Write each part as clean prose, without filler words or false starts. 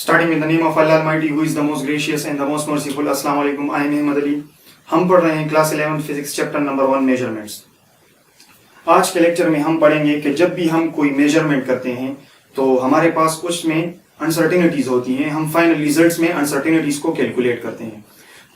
Starting in the name of Allah Almighty, who is the most gracious and the most merciful. Assalamu alaikum. I am Ahmed Ali. हम पढ़ रहे हैं class 11 physics chapter number 1 measurements. आज के lecture में हम पढ़ेंगे कि जब भी हम कोई मेजरमेंट करते हैं तो हमारे पास उसमें अनसर्टेनिटीज होती हैं। हम फाइनल रिजल्ट्स में अनसर्टेनिटीज को कैलकुलेट करते हैं।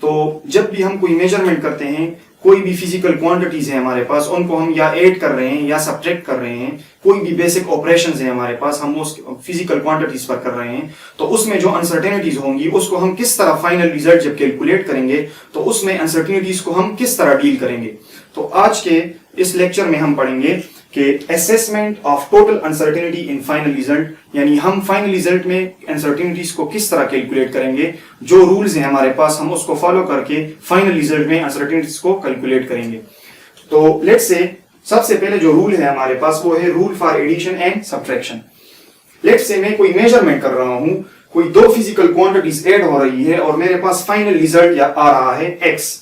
तो जब भी हम कोई मेजरमेंट करते हैं, कोई भी फिजिकल क्वांटिटीज है हमारे पास, उनको हम या ऐड कर रहे हैं या सब्ट्रैक्ट कर रहे हैं, कोई भी बेसिक ऑपरेशंस है हमारे पास, हम उस फिजिकल क्वांटिटीज पर कर रहे हैं, तो उसमें जो अनसर्टेनिटीज होंगी उसको हम किस तरह फाइनल रिजल्ट जब कैलकुलेट करेंगे तो उसमें अनसर्टेनिटीज को हम किस तरह डील करेंगे। तो आज के इस लेक्चर में हम पढ़ेंगे कि assessment of total uncertainty in final result, यानी हम फाइनल रिजल्ट में अनसर्टेनिटीज को किस तरह कैलकुलेट करेंगे। जो रूल्स हैं हमारे पास हम उसको फॉलो करके फाइनल रिजल्ट में अनसर्टेनिटीज को कैलकुलेट करेंगे। तो लेट्स से सबसे पहले जो रूल है हमारे पास वो है rule for addition and subtraction. Let's say मैं कोई मेजरमेंट कर रहा हूं, कोई दो फिजिकल क्वांटिटीज ऐड हो रही है और मेरे पास फाइनल रिजल्ट आ रहा है x,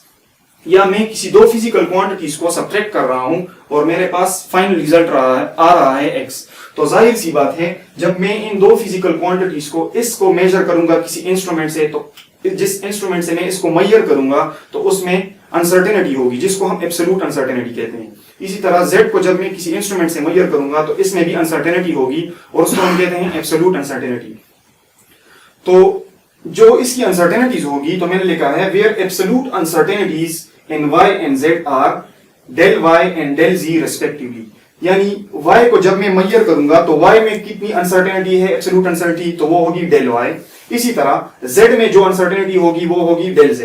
या मैं किसी दो फिजिकल क्वांटिटीज को सब्ट्रैक्ट कर रहा हूं और मेरे पास फाइनल रिजल्ट आ रहा है x। तो जाहिर सी बात है जब मैं इन दो फिजिकल क्वांटिटीज को इसको मेजर करूंगा किसी इंस्ट्रूमेंट से, तो जिस इंस्ट्रूमेंट से मैं इसको मेजर करूंगा तो उसमें अनसर्टेनिटी होगी जिसको हम एब्सोल्यूट अनसर्टेनिटी कहते हैं। इसी तरह z को जब मैं किसी इंस्ट्रूमेंट से मेजर करूंगा तो इसमें भी अनसर्टेनिटी होगी और उसको हम कहते हैं एब्सोल्यूट अनसर्टेनिटी। तो जो इसकी अनसर्टेनिटीज होगी तो मैंने लिखा है where absolute uncertainties in y and z are del y and del z respectively, यानी y को जब मैं मेजर करूंगा तो y में कितनी अनसर्टेनिटी है, एब्सोल्यूट अनसर्टेनिटी, तो वो होगी del y। इसी तरह z में जो अनसर्टेनिटी होगी वो होगी del z।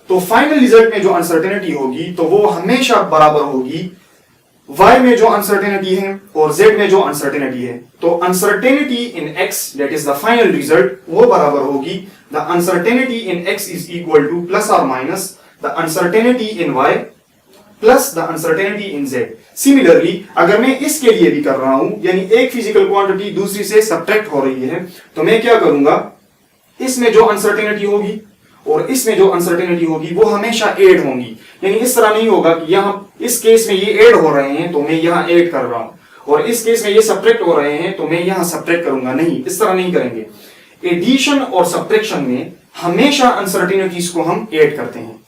तो फाइनल रिजल्ट में जो अनसर्टेनिटी होगी तो वो हमेशा बराबर होगी y में जो अनसर्टेनिटी है और z में जो अनसर्टेनिटी है। तो uncertainty in x that is the final result वो बराबर होगी the uncertainty in x is equal to plus और minus the uncertainty in y plus the uncertainty in z। Similarly अगर मैं इसके लिए भी कर रहा हूं, यानी एक फिजिकल क्वांटिटी दूसरी से सब्ट्रैक्ट हो रही है, तो मैं क्या करूंगा, इसमें जो अनसर्टेनिटी होगी और इसमें जो अनसर्टेनिटी होगी वो हमेशा ऐड होंगी। यानी इस तरह नहीं होगा कि यहां इस केस में ये ऐड हो रहे हैं तो मैं यहां ऐड कर रहा हूं और इस केस में ये सब्ट्रैक्ट हो रहे हैं तो मैं यहां सब्ट्रैक्ट करूंगा, नहीं, इस तरह नहीं करेंगे। एडिशन और सब्ट्रैक्शन में हमेशा अनसर्टेनिटीज को हम ऐड करते हैं।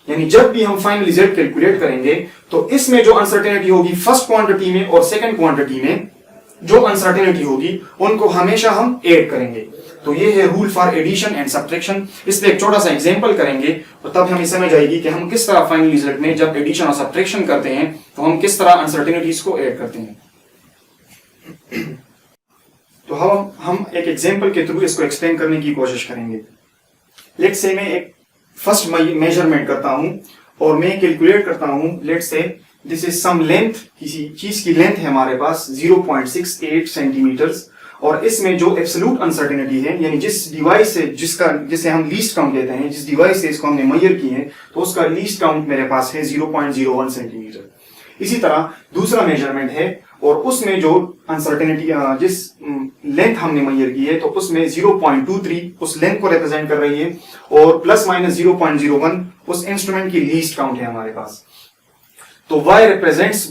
यानी जब भी हम फाइनल रिजल्ट कैलकुलेट करेंगे तो इसमें जो अनसर्टेनिटी होगी फर्स्ट क्वांटिटी में और सेकंड क्वांटिटी में जो अनसर्टेनिटी होगी उनको हमेशा हम ऐड करेंगे। तो ये है rule for addition and subtraction. इस पे एक छोटा सा एग्जांपल करेंगे और तब हमें समझ आएगी कि हम किस तरह फाइनल रिजल्ट में जब एडिशन और सब्ट्रैक्शन करते हैं तो हम किस तरह अनसर्टेनिटीज को ऐड करते हैं। तो हम एक एग्जांपल के थ्रू इसको एक्सप्लेन करने की कोशिश करेंगे। लेट्स से मैं एक फर्स्ट मेजरमेंट करता हूं और मैं कैलकुलेट करता हूं, let's say this is some length, किसी चीज की लेंथ है हमारे पास 0.68 सेंटीमीटर्स और इसमें जो एब्सोल्यूट अनसर्टेनिटी है, यानी जिस डिवाइस से जिसे हम लीस्ट काउंट कहते हैं, जिस डिवाइस से इसको हमने मेजर किए हैं तो उसका लीस्ट काउंट मेरे पास है 0.01 सेंटीमीटर। इसी तरह दूसरा मेजरमेंट है और उसमें जो अनसर्टेनिटी जिस लेंथ हमने मेजर की है तो उसमें 0.23 उस लेंथ को रिप्रेजेंट कर रही है और प्लस माइनस 0.01 उस इंस्ट्रूमेंट की लीस्ट काउंट है हमारे पास। तो y रिप्रेजेंट्स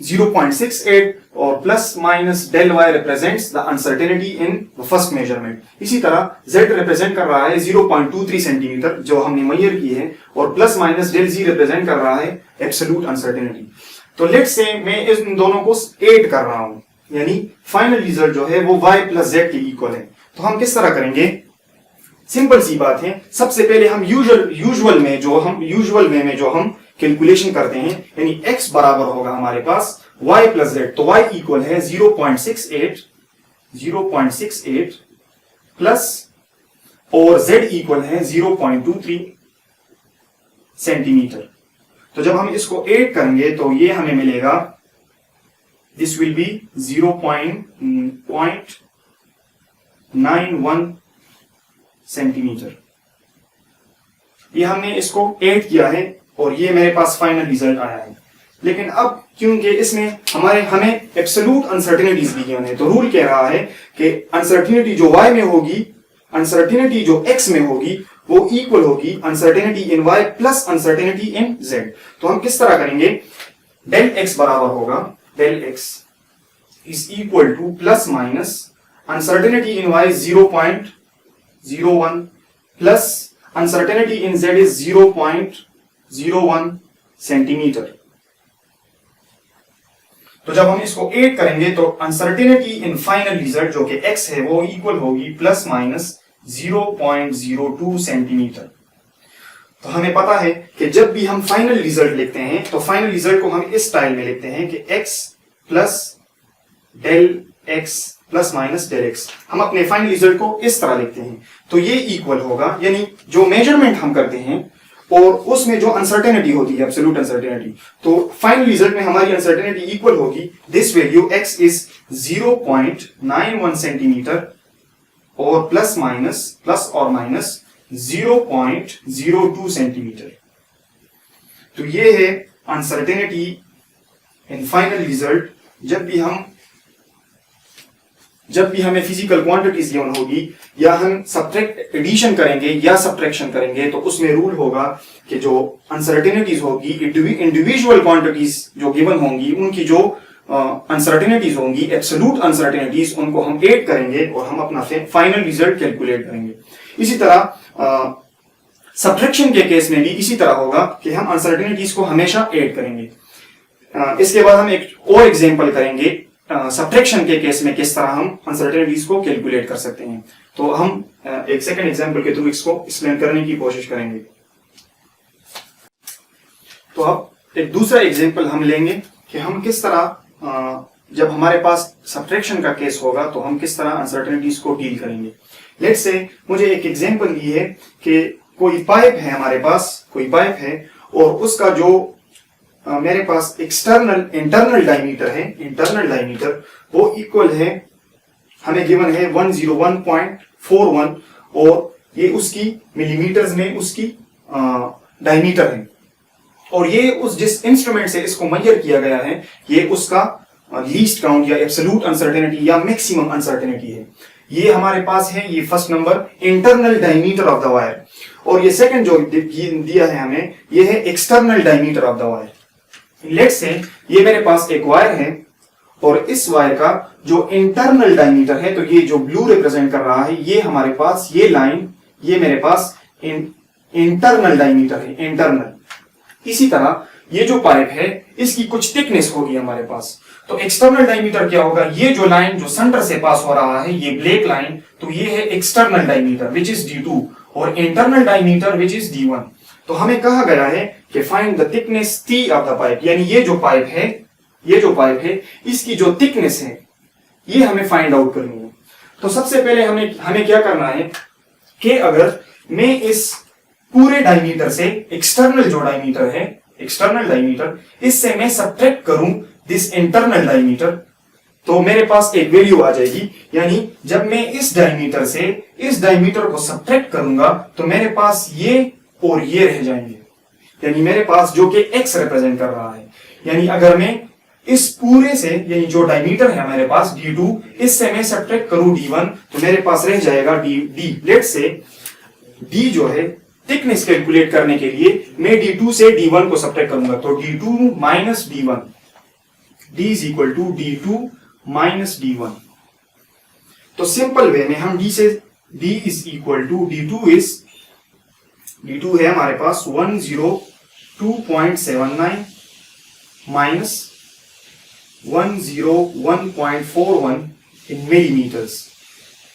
0.68 और plus minus del y represents the uncertainty in the first measurement. इसी तरह z रिप्रेजेंट कर रहा है 0.23 सेंटीमीटर जो हमने मेजर की है और plus minus del z represent कर रहा है एब्सोल्यूट अनसर्टेनिटी। तो लेट्स से मैं इन दोनों को ऐड कर रहा हूं, यानी फाइनल रिजल्ट जो है वो y प्लस z के इक्वल है। तो हम किस तरह करेंगे, सिंपल सी बात है। सबसे पहले हम यूजुअल वे में जो हम कैलकुलेशन करते हैं, यानी x बराबर होगा हमारे पास y प्लस z, तो y इक्वल है 0.68 प्लस और z इक्वल है 0.23 सेंटीमीटर। तो जब हम इसको ऐड करेंगे तो ये हमें मिलेगा, दिस विल बी 0.91 सेंटीमीटर। ये हमने इसको ऐड किया है और ये मेरे पास फाइनल रिजल्ट आया है। लेकिन अब क्योंकि इसमें हमें एब्सोल्यूट अनसर्टेनिटीज दी गई है तो रूल कह रहा है कि अनसर्टेनिटी जो y में होगी, अनसर्टेनिटी जो x में होगी वो इक्वल होगी uncertainty in y plus uncertainty in z। तो हम किस तरह करेंगे, डेल x बराबर होगा del x is equal to plus minus uncertainty in y is 0.01 plus uncertainty in z is 0.01 centimetre. तो जब हम इसको ऐड करेंगे तो अनसर्टेनिटी इन फाइनल रिजल्ट जो कि x है वो इक्वल होगी प्लस माइनस 0.02 सेंटीमीटर। तो हमें पता है कि जब भी हम फाइनल रिजल्ट लिखते हैं तो फाइनल रिजल्ट को हम इस स्टाइल में लिखते हैं कि x plus del x plus minus del x। हम अपने फाइनल रिजल्ट को इस तरह लिखते हैं। तो ये इक्वल होगा, यानी जो मेजरमेंट हम करते हैं और उसमें जो अनसर्टेनिटी होती है, एब्सोल्यूट अनसर्टेनिटी, तो फाइनल रिजल्ट में हमारी अनसर्टेनिटी इक्वल होगी this value x is 0.91 centimetre और प्लस और माइनस 0.02 सेंटीमीटर। तो ये है अनसर्टेनिटी इन फाइनल रिजल्ट जब भी हमें फिजिकल क्वांटिटीज गिवन होगी या हम सब्ट्रैक्ट एडिशन करेंगे या सब्ट्रैक्शन करेंगे तो उसमें रूल होगा कि जो अनसर्टेनिटीज होगी इंडिविजुअल क्वांटिटीज जो गिवन होंगी उनकी जो अनसर्टेनिटीज होंगी एब्सोल्यूट अनसर्टेनिटीज उनको हम ऐड करेंगे और हम अपना फाइनल रिजल्ट कैलकुलेट करेंगे। इसी तरह सब्ट्रैक्शन के केस में भी इसी तरह होगा कि हम अनसर्टेनिटीज को हमेशा ऐड करेंगे। इसके बाद हम एक और एग्जांपल करेंगे सब्ट्रैक्शन के केस में किस तरह हम अनसर्टेनिटीज को कैलकुलेट कर सकते हैं। तो हम एक सेकंड एग्जांपल के थ्रू इसको एक्सप्लेन करने की कोशिश करेंगे। तो अब एक दूसरा एग्जांपल हम लेंगे कि हम किस तरह जब हमारे पास सब्ट्रैक्शन का केस होगा तो हम किस तरह अनसर्टेनिटीज को डील करेंगे। लेट्स से मुझे एक एग्जांपल दी है कि कोई पाइप है, हमारे पास कोई पाइप है और उसका जो मेरे पास इंटरनल डायमीटर वो इक्वल है, हमें गिवन है 101.41 और ये उसकी मिलीमीटर्स में उसकी डायमीटर है और ये उस जिस इंस्ट्रूमेंट से इसको मेजर किया गया है ये उसका लीस्ट काउंट या एब्सोल्यूट अनसर्टेनिटी या मैक्सिमम अनसर्टेनिटी है। ये हमारे पास है, ये first number internal diameter of the wire और ये सेकंड जो दिया है हमें ये है external diameter of the wire. Let's say ये मेरे पास एक वायर है और इस वायर का जो इंटरनल डायमीटर है, तो ये जो ब्लू रिप्रेजेंट कर रहा है ये हमारे पास ये लाइन ये मेरे पास इंटरनल डायमीटर है, इंटरनल। इसी तरह ये जो पाइप है इसकी कुछ थिकनेस होगी हमारे पास। तो एक्सटर्नल डायमीटर क्या होगा, ये जो लाइन जो सेंटर से पास हो रहा है ये ब्लैक लाइन, तो ये है external diameter which is D2 और internal diameter which is D1। तो हमें कहा गया है कि find the thickness T of the pipe, यानी ये जो पाइप है इसकी जो थिकनेस है ये हमें फाइंड आउट करनी है। तो सबसे पहले हमें क्या करना है कि अगर मैं इस पूरे डायमीटर से एक्सटर्नल जो डायमीटर है, एक्सटर्नल डायमीटर, इससे मैं सब्ट्रैक्ट करूं दिस इंटरनल डायमीटर तो मेरे पास एक वैल्यू आ जाएगी। यानी जब मैं इस डायमीटर से इस डायमीटर को सब्ट्रैक्ट करूंगा तो मेरे पास ये और ये रह जाएंगे, यानी मेरे पास जो कि x रिप्रेजेंट कर रहा है। यानी अगर मैं इस पूरे से यानी जो डायमीटर है हमारे पास D2 इससे मैं सब्ट्रैक्ट करूं D1 तो मेरे पास रह जाएगा D। लेट्स से D जो है थिकनेस कैलकुलेट करने के लिए मैं D2 से D1 को सब्ट्रैक्ट करूंगा तो D2 minus D1, D is equal to D2 minus D1। तो सिंपल वे में हम D is equal to D2 है हमारे पास 102.79 माइनस 101.41 इन मिलीमीटर्स।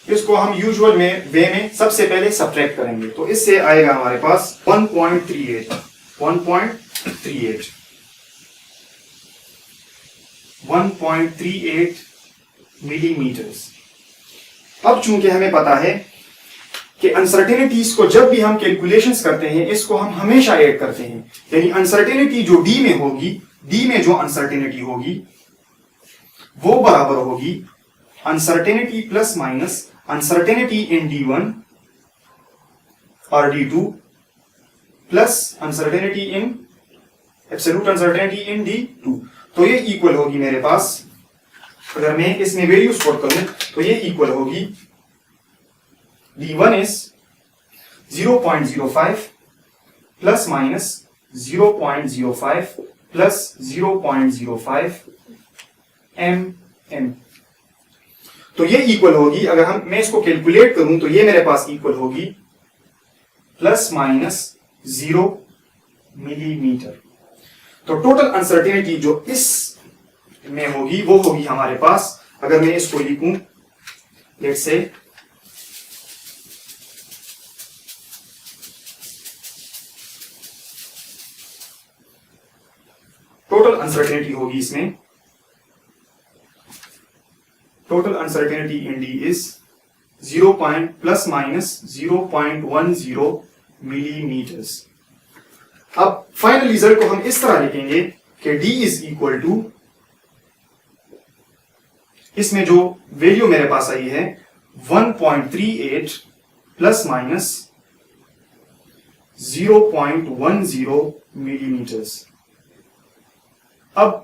इसको हम यूजुअल में वे में सबसे पहले सब्ट्रैक्ट करेंगे तो इससे आएगा हमारे पास 1.38 मिलीमीटर्स। अब चूंकि हमें पता है कि अनसर्टेनिटीज को जब भी हम कैलकुलेशंस करते हैं इसको हम हमेशा ऐड करते हैं, यानी अनसर्टेनिटी जो D में होगी, D में जो अनसर्टेनिटी होगी वो बराबर होगी अनसर्टेनिटी प्लस माइनस अनसर्टेनिटी इन D1 और D2 plus uncertainty in absolute uncertainty in D2। तो ये इक्वल होगी मेरे पास, अगर मैं इसमें वैल्यूज पुट करूं तो ये इक्वल होगी D1 is 0.05 plus minus 0.05 plus 0.05 mm। तो ये इक्वल होगी, अगर मैं इसको कैलकुलेट करूं तो ये मेरे पास इक्वल होगी प्लस माइनस 0 मिलीमीटर। तो टोटल अनसर्टेनिटी जो इस में होगी वो होगी हमारे पास, अगर मैं इसको लिखूं लेट्स से टोटल अनसर्टेनिटी होगी इसमें, total uncertainty in D is 0 plus minus 0.10 millimetres. अब फाइनल रिजल्ट को हम इस तरह लिखेंगे कि d इज इक्वल टू, इसमें जो वैल्यू मेरे पास आई है 1.38 प्लस माइनस 0.10 मिलीमीटर्स। अब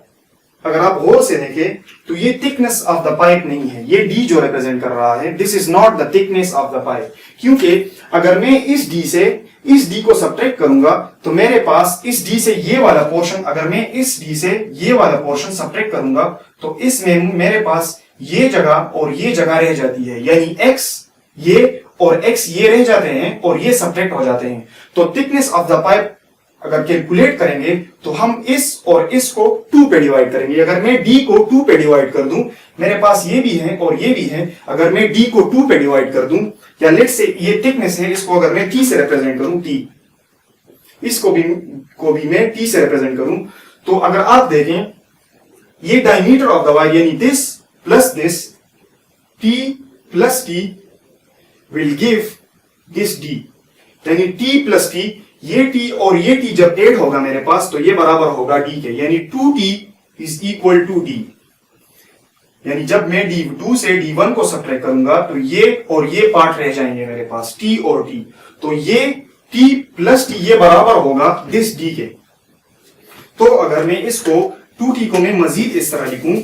अगर आप गौर से देखें तो ये थिकनेस ऑफ द पाइप नहीं है, ये डी जो रिप्रेजेंट कर रहा है, this is not the thickness of the pipe. क्योंकि अगर मैं इस डी से इस डी को सब्ट्रैक्ट करूंगा तो मेरे पास इस डी से ये वाला पोर्शन, अगर मैं इस डी से ये वाला पोर्शन सब्ट्रैक्ट करूंगा तो इसमें मेरे पास ये जगह और ये जगह रह जाती है, यानी x ये और x ये रह जाते हैं और ये सब्ट्रैक्ट हो जाते हैं। तो थिकनेस ऑफ द पाइप अगर कैलकुलेट करेंगे तो हम इस और इस को 2 पे डिवाइड करेंगे। अगर मैं d को 2 पे डिवाइड कर दूं, मेरे पास ये भी है और ये भी है, अगर मैं d को 2 पे डिवाइड कर दूं, या लेट्स से ये थिकनेस है, इसको अगर मैं t से रिप्रेजेंट करूं, t इसको भी मैं t से रिप्रेजेंट करूं, तो अगर आप देखें ये डायमीटर ऑफ द वायर यानी this plus this, t plus t will give this d, यानी t प्लस t, ये t और ये t जब ऐड होगा मेरे पास तो ये बराबर होगा d के, यानी 2t is equal to d। यानी जब मैं d2 से d1 को सब्ट्रैक्ट करूंगा तो ये और ये पार्ट रह जाएंगे मेरे पास, t और t, तो ये t प्लस t ये बराबर होगा दिस d के। तो अगर मैं इसको 2t को मैं मजीद इस तरह लिखूं,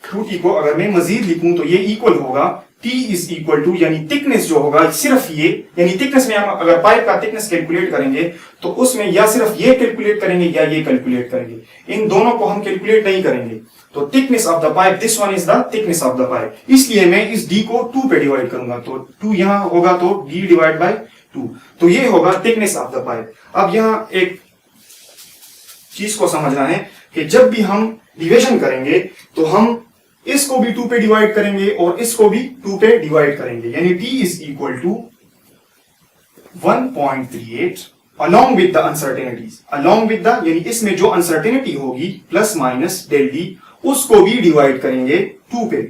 2t को अगर मैं मजीद लिखूं तो ये इक्वल होगा t इज इक्वल टू, यानी थिकनेस जो होगा सिर्फ ये, यानी थिकनेस में हम अगर पाइप का थिकनेस कैलकुलेट करेंगे तो उसमें या सिर्फ ये कैलकुलेट करेंगे या ये कैलकुलेट करेंगे, इन दोनों को हम कैलकुलेट नहीं करेंगे। तो thickness of the pipe, this one is the thickness of the pipe, इसलिए मैं इस d को 2 पे डिवाइड करूंगा, तो 2 यहां होगा तो d डिवाइड बाय 2, तो ये होगा थिकनेस ऑफ द पाइप। अब यहां एक चीज को समझना है कि जब भी हम डिविजन करेंगे तो हम इसको भी 2 पे डिवाइड करेंगे और इसको भी 2 पे डिवाइड करेंगे, यानी d is equal to 1.38 along with the uncertainties, along with the यानी इसमें जो अनसर्टेनिटी होगी प्लस माइनस डेल डी, उसको भी डिवाइड करेंगे 2 पे,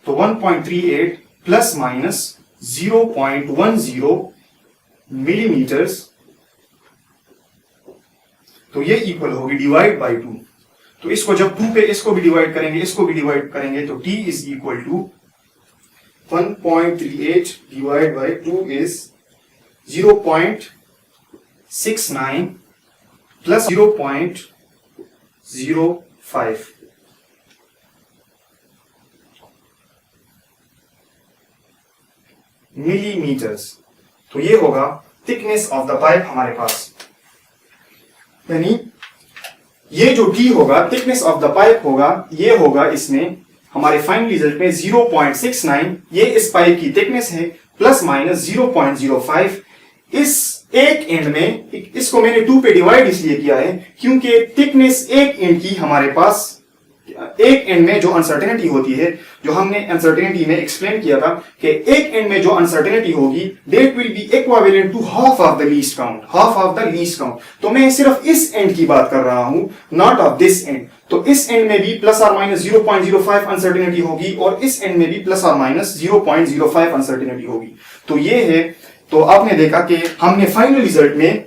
तो 1.38 प्लस माइनस 0.10 मिलीमीटर्स, तो ये इक्वल होगी डिवाइड बाय 2। तो इसको जब 2 पे इसको भी डिवाइड करेंगे, इसको भी डिवाइड करेंगे, तो t is equal to 1.38 divide by 2 is 0.69 plus 0.05 millimetres. तो ये होगा थिकनेस ऑफ द पाइप हमारे पास, यानी ये जो t होगा थिकनेस ऑफ द पाइप होगा, ये होगा इसमें हमारे फाइनल रिजल्ट में 0.69, ये इस पाइप की थिकनेस है, प्लस माइनस 0.05 इस एक एंड में, इसको मैंने 2 पे डिवाइड इसलिए किया है क्योंकि थिकनेस एक एंड की हमारे पास, एक एंड में जो अनसर्टेनिटी होती है, जो हमने अनसर्टेनिटी में एक्सप्लेन किया था कि एक एंड में जो अनसर्टेनिटी होगी that will be equivalent to half of the least count, half of the least count. तो मैं सिर्फ इस एंड की बात कर रहा हूं, नॉट ऑफ दिस एंड। तो इस एंड में भी प्लस और माइनस 0.05 अनसर्टेनिटी होगी और इस एंड में भी प्लस और माइनस 0.05 अनसर्टेनिटी होगी। तो ये है, तो आपने देखा कि हमने फाइनल रिजल्ट में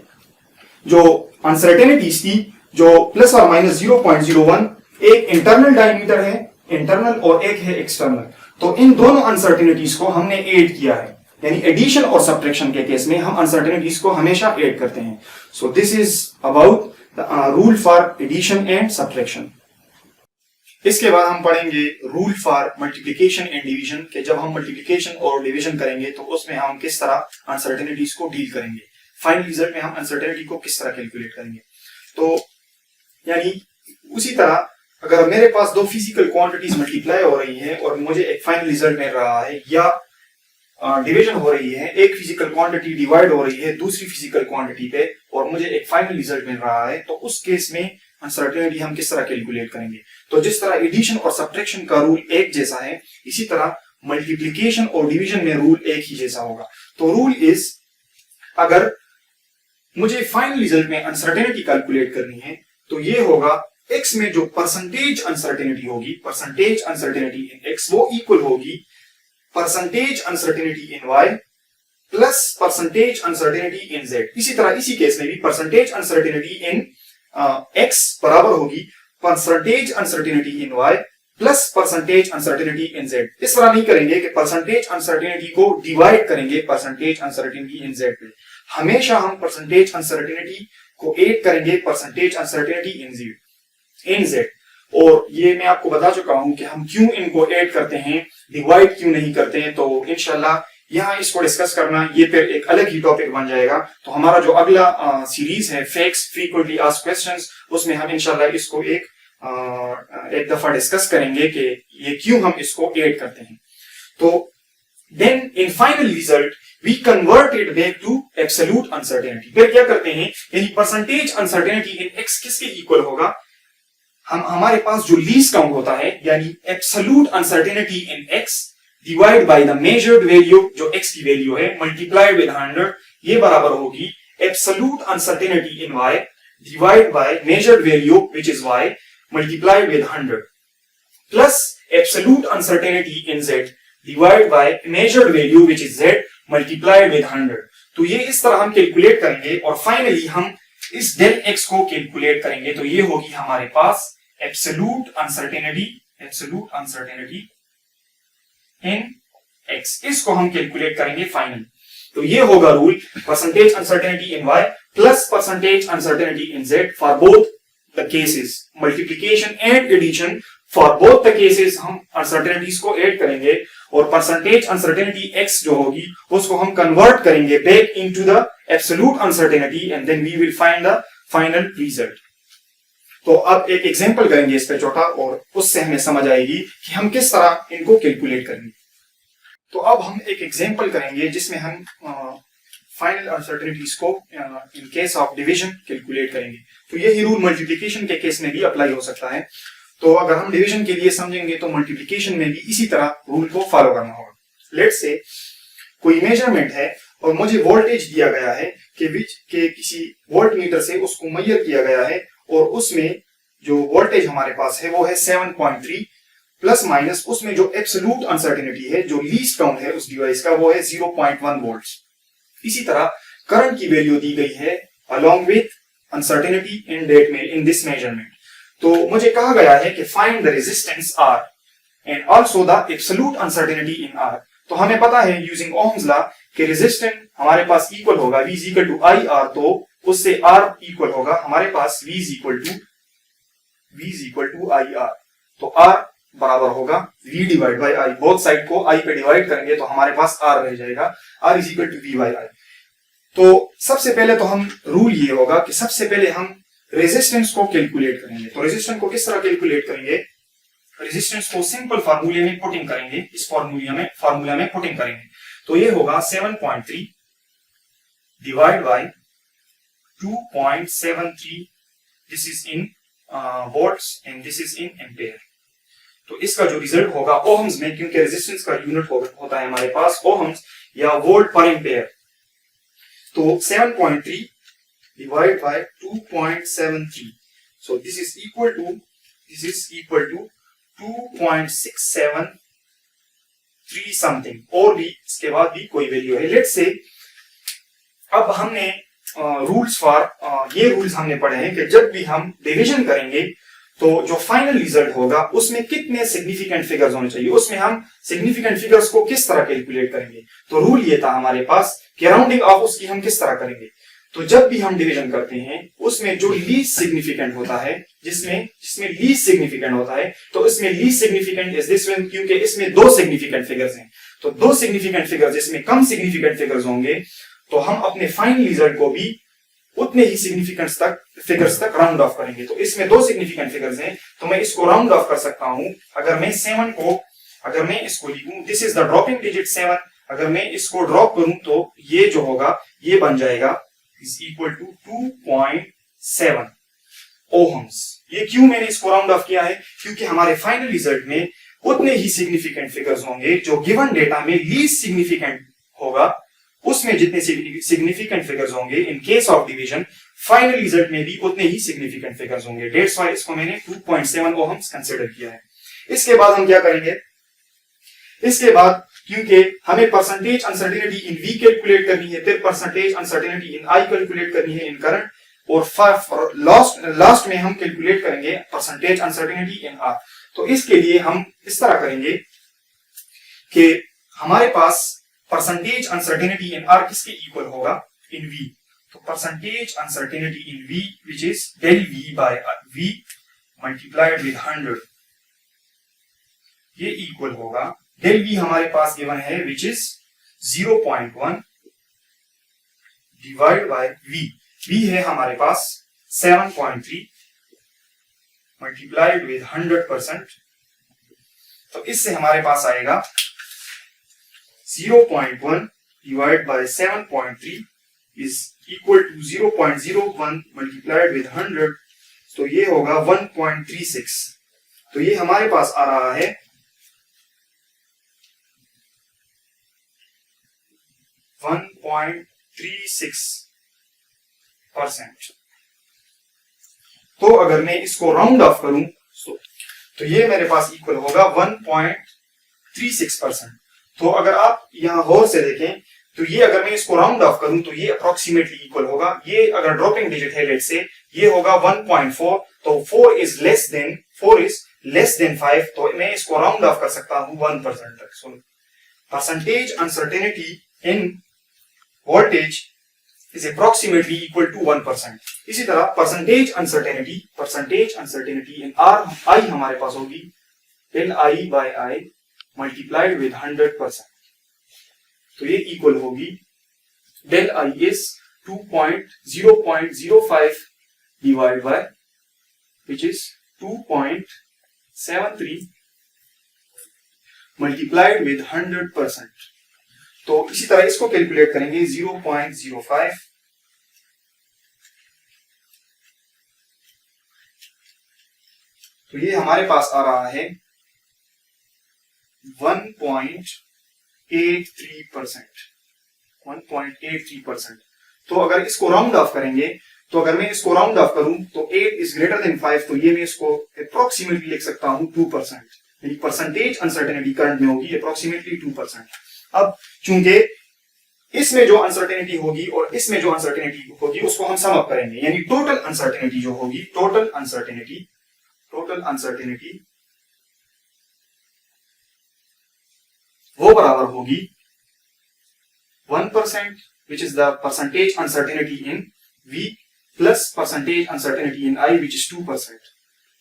जो अनसर्टेनिटीज थी, जो प्लस और माइनस 0.01, एक इंटरनल डायमीटर है इंटरनल और एक है एक्सटर्नल, तो इन दोनों अनसर्टेनिटीज को हमने ऐड किया है, यानी एडिशन और सब्ट्रैक्शन के केस में हम अनसर्टेनिटीज को हमेशा ऐड करते हैं। So this is about the rule for addition and subtraction. इसके बाद हम पढ़ेंगे rule for multiplication and division, के जब हम मल्टीप्लिकेशन और डिवीजन करेंगे तो उसमें हम किस तरह अनसर्टेनिटीज को डील करेंगे, फाइनल रिजल्ट में हम अनसर्टेनिटी को किस तरह कैलकुलेट करेंगे। तो यानी उसी तरह अगर मेरे पास दो फिजिकल क्वांटिटीज मल्टीप्लाई हो रही है और मुझे एक फाइनल रिजल्ट मिल रहा है, या डिवीजन हो रही है, एक फिजिकल क्वांटिटी डिवाइड हो रही है दूसरी फिजिकल क्वांटिटी पे और मुझे एक फाइनल रिजल्ट मिल रहा है, तो उस केस में अनसर्टेनिटी हम किस तरह कैलकुलेट करेंगे? तो जिस तरह एडिशन और सब्ट्रैक्शन का रूल एक जैसा है, इसी तरह मल्टीप्लिकेशन और डिवीजन में रूल एक ही जैसा होगा। तो रूल इज, अगर मुझे फाइनल रिजल्ट में अनसर्टेनिटी कैलकुलेट करनी है तो ये होगा x में जो परसेंटेज अनसर्टेनिटी होगी, परसेंटेज अनसर्टेनिटी इन x, वो इक्वल होगी percentage uncertainty in y plus percentage uncertainty in z। इसी तरह इसी केस में भी परसेंटेज अनसर्टेनिटी इन x बराबर होगी percentage uncertainty in y plus percentage uncertainty in z। इस तरह नहीं करेंगे कि परसेंटेज अनसर्टेनिटी को डिवाइड करेंगे परसेंटेज अनसर्टेनिटी इन z पे, हमेशा हम परसेंटेज अनसर्टेनिटी को ऐड करेंगे परसेंटेज अनसर्टेनिटी इन z। और ये मैं आपको बता चुका हूं कि हम क्यों इनको ऐड करते हैं, डिवाइड क्यों नहीं करते हैं। तो इंशाल्लाह यहाँ इसको डिस्कस करना ये फिर एक अलग ही टॉपिक बन जाएगा। तो हमारा जो अगला सीरीज है फैक्ट्स फ्रीक्वेंटली आस्क्ड क्वेश्चंस, उसमें हम इंशाल्लाह इसको एक दफा डिस्कस करेंगे कि ये क्यों हम इसको ऐड करते हैं। तो then in final result we converted back to absolute uncertainty. फिर क्या करते हैं, यानी परसेंटेज अनसर्टेनिटी इन x किसके इक्वल होगा, हमारे पास जो लीस्ट काउंट होता है यानी absolute uncertainty in x divide by the measured value जो x की वैल्यू है मल्टीप्लाइड विद 100, ये बराबर होगी absolute uncertainty in y divide by measured value which is y multiplied with 100 plus absolute uncertainty in z divide by measured value which is z multiplied with 100। तो ये इस तरह हम कैलकुलेट करेंगे और फाइनली हम इस डेल x को कैलकुलेट करेंगे। तो ये होगी हमारे पास एब्सोल्यूट अनसर्टेनिटी इन x, इसको हम कैलकुलेट करेंगे फाइनल। तो ये होगा rule percentage uncertainty in y plus percentage uncertainty in z for both the cases, multiplication and addition for both the cases हम अनसर्टेनिटीज को ऐड करेंगे और परसेंटेज अनसर्टेनिटी x जो होगी उसको हम कन्वर्ट करेंगे back into the absolute uncertainty and then we will find the final result. तो अब एक एग्जांपल करेंगे इस पे छोटा और उससे हमें समझ आएगी कि हम किस तरह इनको कैलकुलेट करेंगे। तो अब हम एक एग्जांपल करेंगे जिसमें हम फाइनल अनसर्टेनिटीज को in case of division calculate करेंगे। तो यही रूल मल्टीप्लिकेशन के केस में भी अप्लाई हो सकता है। तो अगर हम डिवीजन के लिए समझेंगे तो मल्टीप्लिकेशन में भी इसी तरह रूल को फॉलो करना होगा। लेट्स से कोई मेजरमेंट है और मुझे वोल्टेज दिया गया है कि किसी वोल्ट मीटर से उसको मेजर किया गया है और उसमें जो वोल्टेज हमारे पास है वो है 7.3 प्लस माइनस उसमें जो एब्सोल्यूट अनसर्टेनिटी है, जो लीस्ट काउंट है उस डिवाइस का, वो है 0.1 वोल्ट्स। इसी तरह करंट की वैल्यू दी गई है along with uncertainty in this measurement. तो मुझे कहा गया है कि find the resistance R and also the absolute uncertainty in R। तो हमें पता है यूजिंग ओम्स लॉ कि रेजिस्टेंस हमारे पास इक्वल होगा V is equal to IR, तो उससे R इक्वल होगा हमारे पास V is equal to IR। तो R बराबर होगा V divide by I, both side को I पे डिवाइड करेंगे तो हमारे पास R रह जाएगा, R is equal to V by I। तो सबसे पहले तो हम रूल ये होगा कि सबसे पहले हम रेजिस्टेंस को कैलकुलेट करेंगे। तो रेजिस्टेंस को किस तरह कैलकुलेट करेंगे, रेजिस्टेंस को सिंपल फार्मूले में पुटिंग करेंगे, इस फार्मूला में पुटिंग करेंगे। तो ये होगा 7.3 divide by 2.73, this is in volts and this is in ampere. तो इसका जो रिजल्ट होगा ओहम्स में, क्योंकि रेजिस्टेंस का यूनिट होता है हमारे पास ओहम्स या वोल्ट पर एम्पेयर। तो 7.3 divided by 2.73, so this is equal to 2.673 something, और भी इसके बाद भी कोई वैल्यू है। लेट्स से अब हमने रूल्स ये रूल्स हमने पढ़े हैं कि जब भी हम डिवीजन करेंगे तो जो फाइनल रिजल्ट होगा उसमें कितने सिग्निफिकेंट फिगर्स होने चाहिए, उसमें हम सिग्निफिकेंट फिगर्स को किस तरह कैलकुलेट करेंगे। तो रूल ये था हमारे पास कि राउंडिंग ऑफ उसकी हम किस तरह करेंगे। तो जब भी हम डिवीजन करते हैं उसमें जो लीस्ट सिग्निफिकेंट होता है, जिसमें लीस्ट सिग्निफिकेंट होता है, तो इसमें least significant is this one, क्योंकि इसमें दो सिग्निफिकेंट फिगर्स हैं। तो दो सिग्निफिकेंट फिगर्स जिसमें कम सिग्निफिकेंट फिगर्स होंगे तो हम अपने फाइनल रिजल्ट को भी उतने ही सिग्निफिकेंस तक फिगर्स तक राउंड ऑफ करेंगे। तो इसमें दो सिग्निफिकेंट फिगर्स हैं, तो मैं इसको राउंड ऑफ कर सकता हूं। अगर मैं इसको लिखूं, this is the dropping digit 7, अगर मैं इसको ड्रॉप करूं तो ये जो होगा ये बन जाएगा इज इक्वल टू 2.7 ओहम्स। ये क्यों मैंने इसको राउंड ऑफ किया है? क्योंकि हमारे फाइनल रिजल्ट में उतने ही सिग्निफिकेंट फिगर्स होंगे जो गिवन डेटा में लीस्ट सिग्निफिकेंट होगा, उसमें जितने सिग्निफिकेंट फिगर्स होंगे in case of division, final result में भी उतने ही सिग्निफिकेंट फिगर्स होंगे। डेट्स वाई इसको मैंने 2.7 ओहम्स कंसीडर किया है। इसके बाद हम क्या करेंगे? इसके बाद क्योंकि हमें percentage uncertainty in V calculate करनी है, फिर percentage uncertainty in I calculate करनी है इन करंट, और लास्ट में हम कैलकुलेट करेंगे परसेंटेज अनसर्टेनिटी इन आर। तो इसके लिए हम इस तरह करेंगे कि हमारे पास परसेंटेज अनसर्टेनिटी इन आर किसके इक्वल होगा? In V. तो percentage uncertainty in V which is del V by V multiplied with 100, ये इक्वल होगा डेल वी हमारे पास गिवन है which is 0.1 divide by V. V है हमारे पास 7.3 मल्टीप्लाइड विद 100%। तो इससे हमारे पास आएगा 0.1 divide by 7.3 is equal to 0.01 multiplied with 100, तो ये होगा 1.36। तो ये हमारे पास आ रहा है 1.36%। तो अगर मैं इसको राउंड ऑफ करूं तो ये मेरे पास इक्वल होगा 1.36%। तो अगर आप यहां गौर से देखें तो ये अगर मैं इसको राउंड ऑफ करूं तो ये अप्रोक्सीमेटली इक्वल होगा, ये अगर ड्रॉपिंग डिजिट है लेट से ये होगा 1.4, तो 4 इज लेस देन 5, तो मैं इसको राउंड ऑफ कर सकता हूं 1% तक। So percentage uncertainty in voltage is approximately equal to 1%। इसी तरह percentage uncertainty in R I हमारे पास होगी del I by I multiplied with 100%, तो ये इक्वल होगी del I is 0.05 divide by which is 2.73 multiplied with 100%। तो इसी तरह इसको कैलकुलेट करेंगे 0.05 तो ये हमारे पास आ रहा है 1.83%। तो अगर इसको राउंड ऑफ करेंगे, तो अगर मैं इसको राउंड ऑफ करूं तो 8 इज ग्रेटर देन 5, तो ये मैं इसको अप्रोक्सीमेटली लिख सकता हूं 2%, यानी परसेंटेज अनसर्टेनिटी करंट में होगी अप्रोक्सीमेटली 2%। अब चूंकि इसमें जो अनसर्टेनिटी होगी और इसमें जो अनसर्टेनिटी होगी उसको हम सम अप करेंगे, यानी टोटल अनसर्टेनिटी जो होगी, टोटल अनसर्टेनिटी वो बराबर होगी 1% which is the percentage uncertainty in V plus percentage uncertainty in I which is 2%।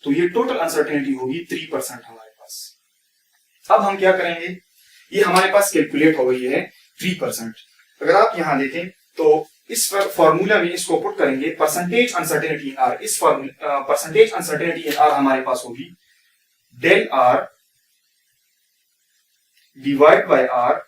तो ये टोटल अनसर्टेनिटी होगी 3% हमारे पास। अब हम क्या करेंगे, ये हमारे पास कैलकुलेट हो गई है 3%। अगर आप यहां देखें तो इस फॉर्मूला में इसको पुट करेंगे परसेंटेज अनसर्टेनिटी इन आर, इस परसेंटेज अनसर्टेनिटी इन आर हमारे पास होगी del R divide by R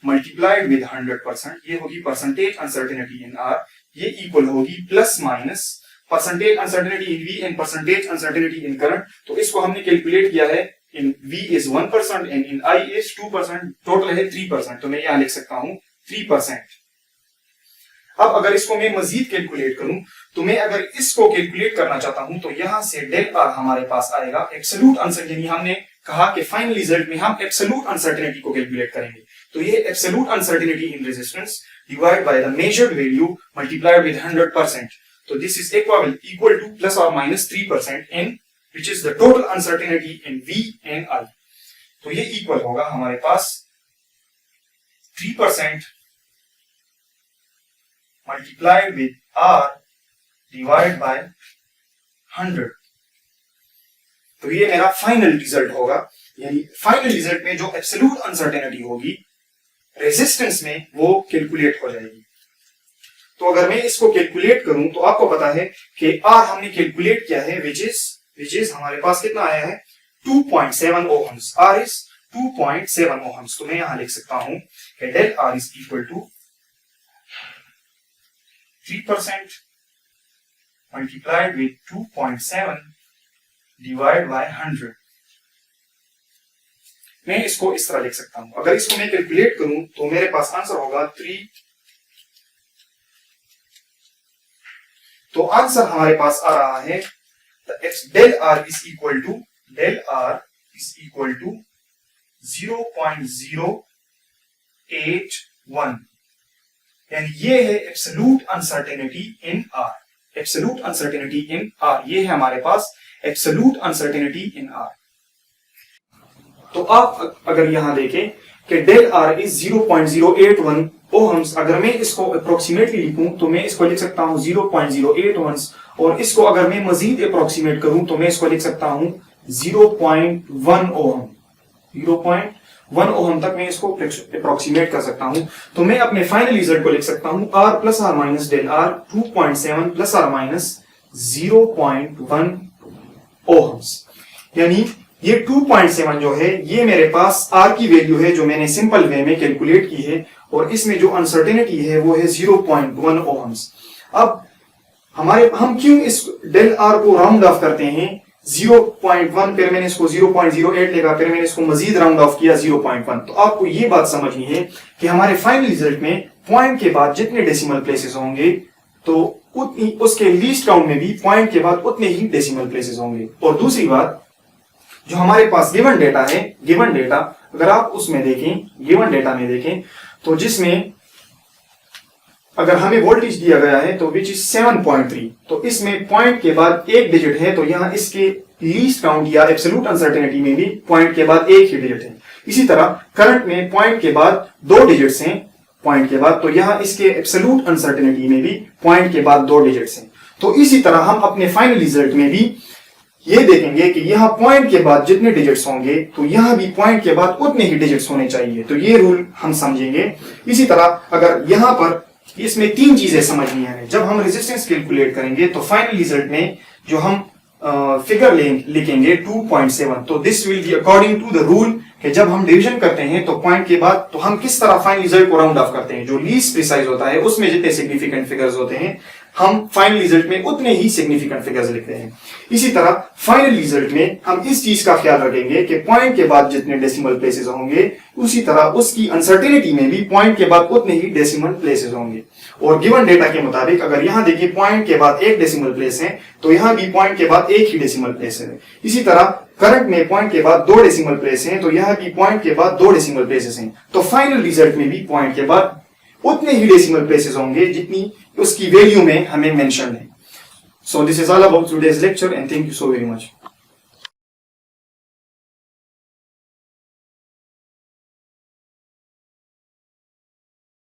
multiplied with 100%, ये होगी परसेंटेज अनसर्टेनिटी इन आर, ये इक्वल होगी plus minus percentage uncertainty in V and percentage uncertainty in current. तो इसको हमने कैलकुलेट किया है, in V is 1% and in I is 2%, total है 3%, तो मैं यहां लिख सकता हूं 3%। अब अगर इसको मैं मजीद कैलकुलेट करूं, तो मैं अगर इसको कैलकुलेट करना चाहता हूं तो यहां से डेल आर हमारे पास आएगा एब्सोल्यूट अनसर्टेनिटी। हमने कहा कि फाइनल रिजल्ट में हम एब्सोल्यूट अनसर्टेनिटी को कैलकुलेट करेंगे, तो ये absolute uncertainty in resistance divide by the measured value multiplied with 100%। तो this is equal to plus और minus 3% in which is the total uncertainty in V and I। तो ये इक्वल होगा हमारे पास 3% multiplied with R divide by 100। तो ये मेरा final result होगा, यानी फाइनल रिजल्ट में जो एब्सोल्यूट अनसर्टेनिटी होगी रेजिस्टेंस में वो कैलकुलेट हो जाएगी। तो अगर मैं इसको कैलकुलेट करूं तो आपको पता है कि R हमने कैलकुलेट किया है विच इज हमारे पास कितना आया है 2.7 ओहम्स। R is 2.7 Ohm's. तो मैं यहां लिख सकता हूं कि del R is equal to 3% multiplied with 2.7 divide by 100। मैं इसको इस तरह लिख सकता हूं। अगर इसको मैं कैलकुलेट करूं तो मेरे पास आंसर होगा 3। तो आंसर हमारे पास आ रहा है del R is equal to 0.081, यानी ये है absolute uncertainty in R। Absolute uncertainty in R, ये है हमारे पास एब्सोल्यूट अनसर्टेनिटी इन R। तो आप अगर यहां देखें कि डेल R इज 0.081 ओहम्स, अगर मैं इसको अप्रोक्सीमेटली लिखूं तो मैं इसको लिख सकता हूं 0.081, और इसको अगर मैं मजीद अप्रोक्सीमेट करूं तो मैं इसको लिख सकता हूं 0.1 ओहम। 0.1 ओहम तक मैं इसको अप्रोक्सीमेट कर सकता हूं। तो मैं अपने फाइनल रिजल्ट को लिख सकता हूं R plus R minus del R 2.7 plus R minus 0.1 ohms, यानी ये 2.7 जो है ये मेरे पास R की वैल्यू है जो मैंने सिंपल वे में कैलकुलेट की है, और इसमें जो अनसर्टेनिटी है वो है 0.1 ओहम्स। अब हम क्यों इस डेल R को राउंड ऑफ करते हैं 0.1, फिर मैंने इसको 0.08 लेगा, फिर मैंने इसको मजीद राउंड ऑफ किया 0.1। तो आपको ये बात समझनी है कि हमारे फाइनल रिजल्ट में पॉइंट के बाद जितने डेसिमल प्लेसेस होंगे तो उतनी उसके लीस्ट काउंट में भी पॉइंट के बाद उतने ही डेसिमल प्लेसेस होंगे। और दूसरी बात, जो हमारे पास गिवन डेटा है, गिवन डेटा अगर आप उसमें देखें, गिवन डेटा में देखें तो जिसमें अगर हमें वोल्टेज दिया गया है तो विच इज 7.3, तो इसमें पॉइंट के बाद एक डिजिट है, तो यहां इसके लीस्ट काउंट या एब्सोल्यूट अनसर्टेनिटी में भी पॉइंट के बाद एक ही डिजिट है। इसी तरह करंट में पॉइंट के बाद 2 डिजिट्स हैं पॉइंट के बाद, तो यहां इसके एब्सोल्यूट अनसर्टेनिटी में भी पॉइंट के बाद 2 डिजिट्स हैं। तो इसी तरह हम अपने फाइनल रिजल्ट में भी ये देखेंगे कि यहाँ पॉइंट के बाद जितने डिजिट्स होंगे तो यहाँ भी पॉइंट के बाद उतने ही डिजिट्स होने चाहिए। तो ये रूल हम समझेंगे। इसी तरह अगर यहाँ पर इसमें 3 चीजें समझनी है। जब हम रेजिस्टेंस कैलकुलेट करेंगे तो फाइनल रिजल्ट में जो हम फिगर लिखेंगे 2.7, तो this will be according to the rule कि जब हम डिवीजन करते हैं तो पॉइंट के बाद तो हम किस तरह फाइनल रिजल्ट को राउंड ऑफ करते हैं। जो लीस्ट प्रिसाइज होता है उसमें जितने सिग्निफिकेंट फिगर्स होते हैं हम फाइनल रिजल्ट में उतने ही सिग्निफिकेंट फिगर्स लिखते हैं। इसी तरह फाइनल रिजल्ट में हम इस चीज का ख्याल रखेंगे कि पॉइंट के बाद जितने डेसिमल प्लेसेस होंगे उसी तरह उसकी अनसर्टेनिटी में भी पॉइंट के बाद उतने ही डेसिमल प्लेसेस होंगे। और गिवन डेटा के मुताबिक अगर यहां देखिए पॉइंट के बाद एक डेसिमल प्लेस है तो यहां भी पॉइंट के बाद एक ही डेसिमल प्लेस है। इसी तरह करंट में पॉइंट के बाद 2 डेसिमल प्लेस हैं, तो यहां भी पॉइंट के बाद 2 डेसिमल प्लेसेस हैं। तो फाइनल रिजल्ट में भी पॉइंट के बाद उतने ही डेसिमल प्लेसेस होंगे जितनी उसकी वैल्यू में हमें मेंशन है। सो this is all about today's lecture and thank you so very much.